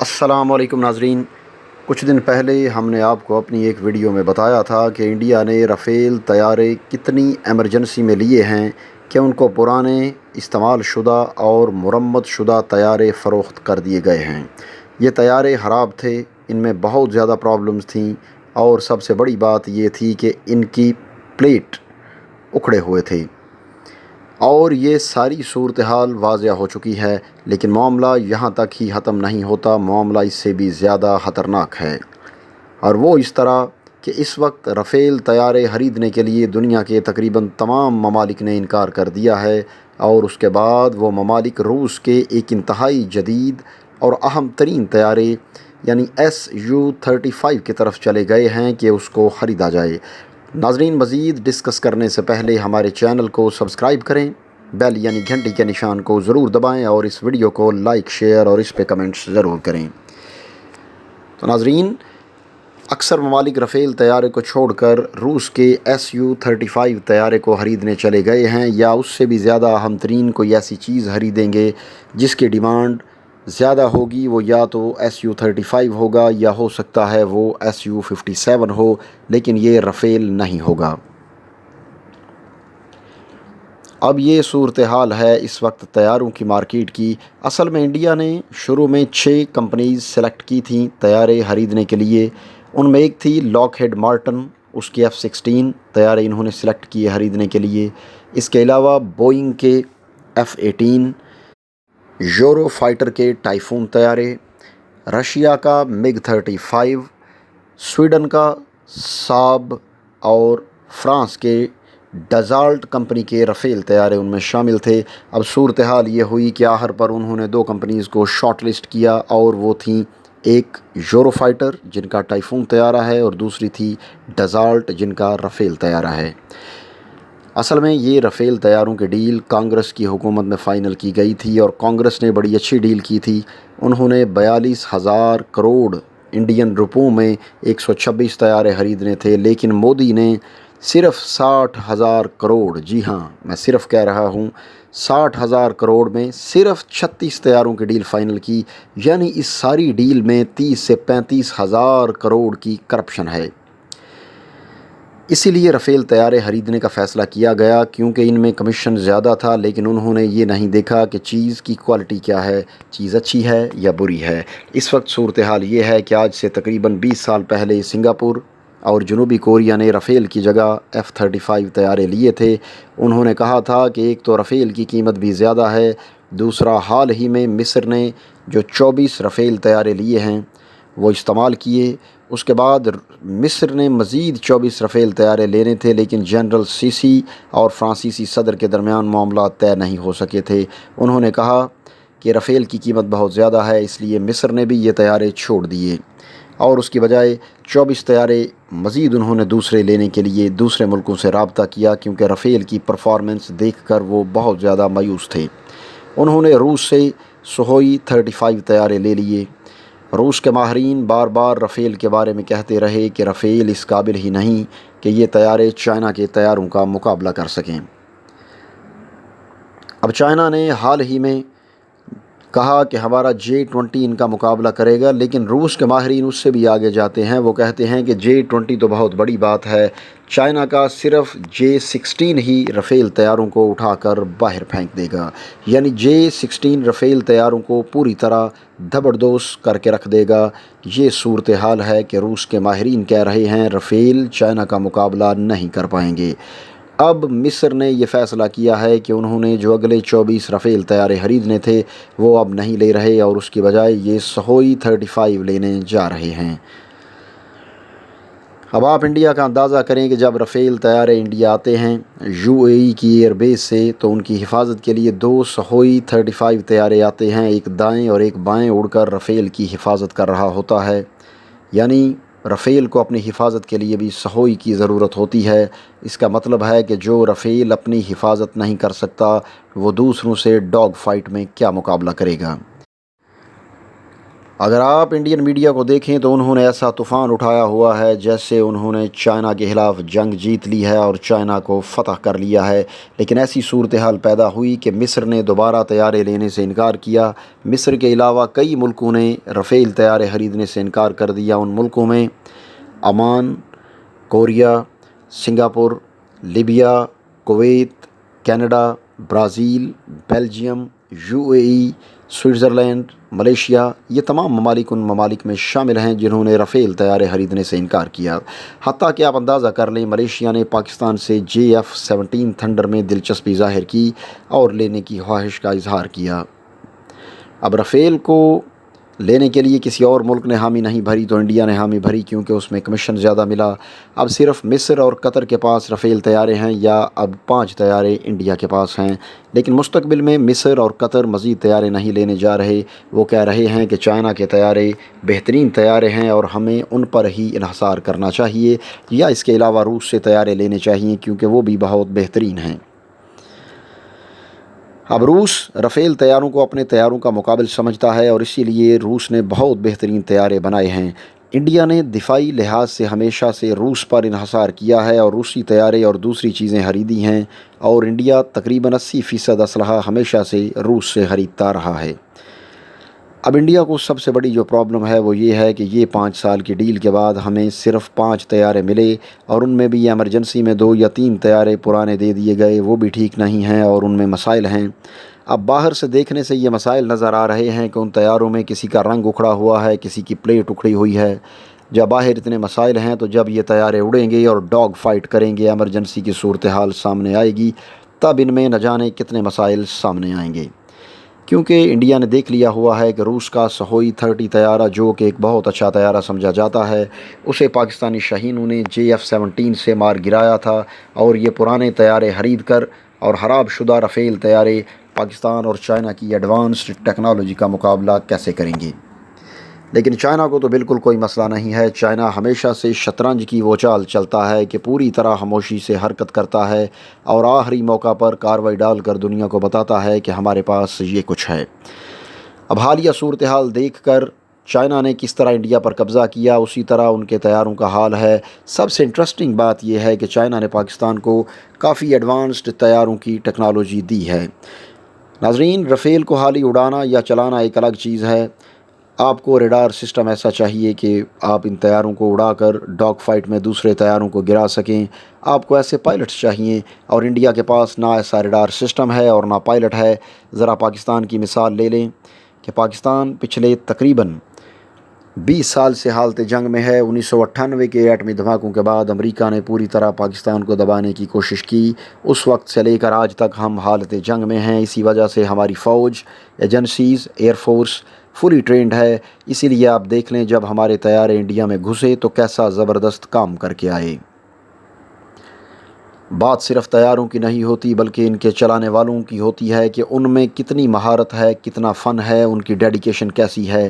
السلام علیکم ناظرین، کچھ دن پہلے ہم نے آپ کو اپنی ایک ویڈیو میں بتایا تھا کہ انڈیا نے رافیل طیارے کتنی ایمرجنسی میں لیے ہیں کہ ان کو پرانے استعمال شدہ اور مرمت شدہ طیارے فروخت کر دیے گئے ہیں۔ یہ طیارے خراب تھے، ان میں بہت زیادہ پرابلمز تھیں اور سب سے بڑی بات یہ تھی کہ ان کی پلیٹ اکھڑے ہوئے تھے، اور یہ ساری صورتحال واضح ہو چکی ہے۔ لیکن معاملہ یہاں تک ہی ختم نہیں ہوتا، معاملہ اس سے بھی زیادہ خطرناک ہے، اور وہ اس طرح کہ اس وقت رافیل طیارے خریدنے کے لیے دنیا کے تقریباً تمام ممالک نے انکار کر دیا ہے، اور اس کے بعد وہ ممالک روس کے ایک انتہائی جدید اور اہم ترین طیارے یعنی Su-35 کی طرف چلے گئے ہیں کہ اس کو خریدا جائے۔ ناظرین، مزید ڈسکس کرنے سے پہلے ہمارے چینل کو سبسکرائب کریں، بیل یعنی گھنٹی کے نشان کو ضرور دبائیں اور اس ویڈیو کو لائک، شیئر اور اس پہ کمنٹس ضرور کریں۔ تو ناظرین، اکثر ممالک رافیل طیارے کو چھوڑ کر روس کے Su-35 طیارے کو خریدنے چلے گئے ہیں، یا اس سے بھی زیادہ اہم ترین کوئی ایسی چیز خریدیں گے جس کی ڈیمانڈ زیادہ ہوگی۔ وہ یا تو Su-35 ہوگا یا ہو سکتا ہے وہ Su-57 ہو، لیکن یہ رافیل نہیں ہوگا۔ اب یہ صورتحال ہے اس وقت طیاروں کی مارکیٹ کی۔ اصل میں انڈیا نے شروع میں 6 کمپنیز سلیکٹ کی تھیں طیارے خریدنے کے لیے۔ ان میں ایک تھی لاک ہیڈ مارٹن، اس کے F-16 طیارے انہوں نے سلیکٹ کیے خریدنے کے لیے۔ اس کے علاوہ بوئنگ کے F-18، یورو فائٹر کے ٹائفون طیارے، رشیا کا MiG-35، سویڈن کا ساب اور فرانس کے ڈزالٹ کمپنی کے رافیل طیارے ان میں شامل تھے۔ اب صورتحال یہ ہوئی کہ آخر پر انہوں نے 2 کمپنیز کو شارٹ لسٹ کیا، اور وہ تھیں ایک یورو فائٹر جن کا ٹائفون طیارہ ہے، اور دوسری تھی ڈزالٹ جن کا رافیل طیارہ ہے۔ اصل میں یہ رافیل طیاروں کی ڈیل کانگریس کی حکومت میں فائنل کی گئی تھی، اور کانگریس نے بڑی اچھی ڈیل کی تھی۔ انہوں نے 42,000 کروڑ انڈین روپوں میں 126 طیارے خریدنے تھے، لیکن مودی نے صرف 60,000 کروڑ، جی ہاں میں صرف کہہ رہا ہوں 60,000 کروڑ میں صرف 36 طیاروں کی ڈیل فائنل کی، یعنی اس ساری ڈیل میں 30 سے 35,000 کروڑ کی کرپشن ہے۔ اسی لیے رافیل طیارے خریدنے کا فیصلہ کیا گیا، کیونکہ ان میں کمیشن زیادہ تھا، لیکن انہوں نے یہ نہیں دیکھا کہ چیز کی کوالٹی کیا ہے، چیز اچھی ہے یا بری ہے۔ اس وقت صورتحال یہ ہے کہ آج سے تقریباً 20 سال پہلے سنگاپور اور جنوبی کوریا نے رافیل کی جگہ F-35 طیارے لیے تھے۔ انہوں نے کہا تھا کہ ایک تو رافیل کی قیمت بھی زیادہ ہے، دوسرا حال ہی میں مصر نے جو 24 رافیل طیارے لیے ہیں وہ استعمال کیے۔ اس کے بعد مصر نے مزید 24 رافیل طیارے لینے تھے، لیکن جنرل سیسی اور فرانسیسی صدر کے درمیان معاملات طے نہیں ہو سکے تھے۔ انہوں نے کہا کہ رافیل کی قیمت بہت زیادہ ہے، اس لیے مصر نے بھی یہ طیارے چھوڑ دیے، اور اس کی بجائے 24 طیارے مزید انہوں نے دوسرے لینے کے لیے دوسرے ملکوں سے رابطہ کیا، کیونکہ رافیل کی پرفارمنس دیکھ کر وہ بہت زیادہ مایوس تھے۔ انہوں نے روس سے Su-35 طیارے لے لیے۔ روس کے ماہرین بار بار رافیل کے بارے میں کہتے رہے کہ رافیل اس قابل ہی نہیں کہ یہ طیارے چائنا کے طیاروں کا مقابلہ کر سکیں۔ اب چائنا نے حال ہی میں کہا کہ ہمارا J-20 ان کا مقابلہ کرے گا، لیکن روس کے ماہرین اس سے بھی آگے جاتے ہیں۔ وہ کہتے ہیں کہ J-20 تو بہت بڑی بات ہے، چائنا کا صرف J-16 ہی رافیل طیاروں کو اٹھا کر باہر پھینک دے گا، یعنی J-16 رافیل طیاروں کو پوری طرح دھبردوز کر کے رکھ دے گا۔ یہ صورتحال ہے کہ روس کے ماہرین کہہ رہے ہیں رافیل چائنا کا مقابلہ نہیں کر پائیں گے۔ اب مصر نے یہ فیصلہ کیا ہے کہ انہوں نے جو اگلے 24 رافیل طیارے خریدنے تھے وہ اب نہیں لے رہے، اور اس کی بجائے یہ Su-35 لینے جا رہے ہیں۔ اب آپ انڈیا کا اندازہ کریں کہ جب رافیل طیارے انڈیا آتے ہیں UAE کی ایئر بیس سے، تو ان کی حفاظت کے لیے 2 Su-35 طیارے آتے ہیں، ایک دائیں اور ایک بائیں اڑ کر رافیل کی حفاظت کر رہا ہوتا ہے۔ یعنی رافیل کو اپنی حفاظت کے لیے بھی Su کی ضرورت ہوتی ہے۔ اس کا مطلب ہے کہ جو رافیل اپنی حفاظت نہیں کر سکتا وہ دوسروں سے ڈاگ فائٹ میں کیا مقابلہ کرے گا۔ اگر آپ انڈین میڈیا کو دیکھیں تو انہوں نے ایسا طوفان اٹھایا ہوا ہے جیسے انہوں نے چائنا کے خلاف جنگ جیت لی ہے اور چائنا کو فتح کر لیا ہے، لیکن ایسی صورتحال پیدا ہوئی کہ مصر نے دوبارہ طیارے لینے سے انکار کیا۔ مصر کے علاوہ کئی ملکوں نے رفیل طیارے خریدنے سے انکار کر دیا۔ ان ملکوں میں Oman, Korea, Singapore, Libya, Kuwait, Canada, Brazil, Belgium, UAE، Switzerland, Malaysia, یہ تمام ممالک ان ممالک میں شامل ہیں جنہوں نے رفیل طیارے خریدنے سے انکار کیا۔ حتیٰ کہ آپ اندازہ کر لیں، ملیشیا نے پاکستان سے JF-17 تھنڈر میں دلچسپی ظاہر کی اور لینے کی خواہش کا اظہار کیا۔ اب رفیل کو لینے کے لیے کسی اور ملک نے حامی نہیں بھری تو انڈیا نے حامی بھری، کیونکہ اس میں کمیشن زیادہ ملا۔ اب صرف مصر اور قطر کے پاس رفیل طیارے ہیں، یا اب 5 طیارے انڈیا کے پاس ہیں، لیکن مستقبل میں مصر اور قطر مزید طیارے نہیں لینے جا رہے۔ وہ کہہ رہے ہیں کہ چائنا کے طیارے بہترین طیارے ہیں اور ہمیں ان پر ہی انحصار کرنا چاہیے، یا اس کے علاوہ روس سے طیارے لینے چاہیے کیونکہ وہ بھی بہت بہترین ہیں۔ اب روس رفیل طیاروں کو اپنے طیاروں کا مقابل سمجھتا ہے اور اسی لیے روس نے بہت بہترین طیارے بنائے ہیں۔ انڈیا نے دفاعی لحاظ سے ہمیشہ سے روس پر انحصار کیا ہے اور روسی طیارے اور دوسری چیزیں خریدی ہیں، اور انڈیا تقریباً 80% اسلحہ ہمیشہ سے روس سے خریدتا رہا ہے۔ اب انڈیا کو سب سے بڑی جو پرابلم ہے وہ یہ ہے کہ یہ 5 سال کی ڈیل کے بعد ہمیں صرف 5 طیارے ملے، اور ان میں بھی ایمرجنسی میں 2 یا 3 طیارے پرانے دے دیے گئے، وہ بھی ٹھیک نہیں ہیں اور ان میں مسائل ہیں۔ اب باہر سے دیکھنے سے یہ مسائل نظر آ رہے ہیں کہ ان طیاروں میں کسی کا رنگ اکھڑا ہوا ہے، کسی کی پلیٹ اکھڑی ہوئی ہے۔ جب باہر اتنے مسائل ہیں تو جب یہ طیارے اڑیں گے اور ڈاگ فائٹ کریں گے، ایمرجنسی کی صورتحال سامنے آئے گی، تب ان میں نہ جانے کتنے مسائل سامنے آئیں گے۔ کیونکہ انڈیا نے دیکھ لیا ہوا ہے کہ روس کا سہوئی 30 طیارہ، جو کہ ایک بہت اچھا طیارہ سمجھا جاتا ہے، اسے پاکستانی شاہینوں نے JF-17 سے مار گرایا تھا، اور یہ پرانے طیارے خرید کر اور خراب شدہ رفیل طیارے پاکستان اور چائنا کی ایڈوانسڈ ٹیکنالوجی کا مقابلہ کیسے کریں گے؟ لیکن چائنا کو تو بالکل کوئی مسئلہ نہیں ہے۔ چائنا ہمیشہ سے شطرنج کی وہ چال چلتا ہے کہ پوری طرح خاموشی سے حرکت کرتا ہے اور آخری موقع پر کارروائی ڈال کر دنیا کو بتاتا ہے کہ ہمارے پاس یہ کچھ ہے۔ اب حالیہ صورتحال دیکھ کر چائنا نے کس طرح انڈیا پر قبضہ کیا، اسی طرح ان کے طیاروں کا حال ہے۔ سب سے انٹرسٹنگ بات یہ ہے کہ چائنا نے پاکستان کو کافی ایڈوانسڈ طیاروں کی ٹیکنالوجی دی ہے۔ ناظرین، رفیل کو حالی اڑانا یا چلانا ایک الگ چیز ہے۔ آپ کو ریڈار سسٹم ایسا چاہیے کہ آپ ان طیاروں کو اڑا کر ڈاگ فائٹ میں دوسرے طیاروں کو گرا سکیں۔ آپ کو ایسے پائلٹس چاہیے، اور انڈیا کے پاس نہ ایسا ریڈار سسٹم ہے اور نہ پائلٹ ہے۔ ذرا پاکستان کی مثال لے لیں کہ پاکستان پچھلے تقریباً 20 سال سے حالت جنگ میں ہے۔ 1998 کے ایٹمی دھماکوں کے بعد امریکہ نے پوری طرح پاکستان کو دبانے کی کوشش کی۔ اس وقت سے لے کر آج تک ہم حالت جنگ میں ہیں۔ اسی وجہ سے ہماری فوج، agencies, air force fully trained ہے۔ اسی لیے آپ دیکھ لیں، جب ہمارے طیارے انڈیا میں گھسے تو کیسا زبردست کام کر کے آئے۔ بات صرف طیاروں کی نہیں ہوتی بلکہ ان کے چلانے والوں کی ہوتی ہے کہ ان میں کتنی مہارت ہے، کتنا فن ہے، ان کی ڈیڈیکیشن کیسی ہے۔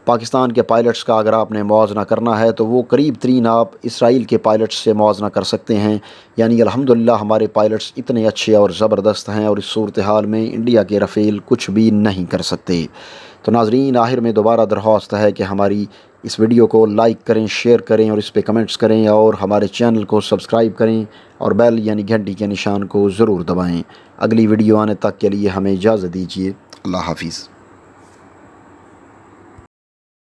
پاکستان کے پائلٹس کا اگر آپ نے موازنہ کرنا ہے تو وہ قریب ترین آپ اسرائیل کے پائلٹس سے موازنہ کر سکتے ہیں۔ یعنی الحمدللہ ہمارے پائلٹس اتنے اچھے اور زبردست ہیں، اور اس صورتحال میں انڈیا کے رفیل کچھ بھی نہیں کر سکتے۔ تو ناظرین، آخر میں دوبارہ درخواست ہے کہ ہماری اس ویڈیو کو لائک کریں، شیئر کریں اور اس پہ کمنٹس کریں، اور ہمارے چینل کو سبسکرائب کریں اور بیل یعنی گھنٹی کے نشان کو ضرور دبائیں۔ اگلی ویڈیو آنے تک کے لیے ہمیں اجازت دیجیے۔ اللہ حافظ۔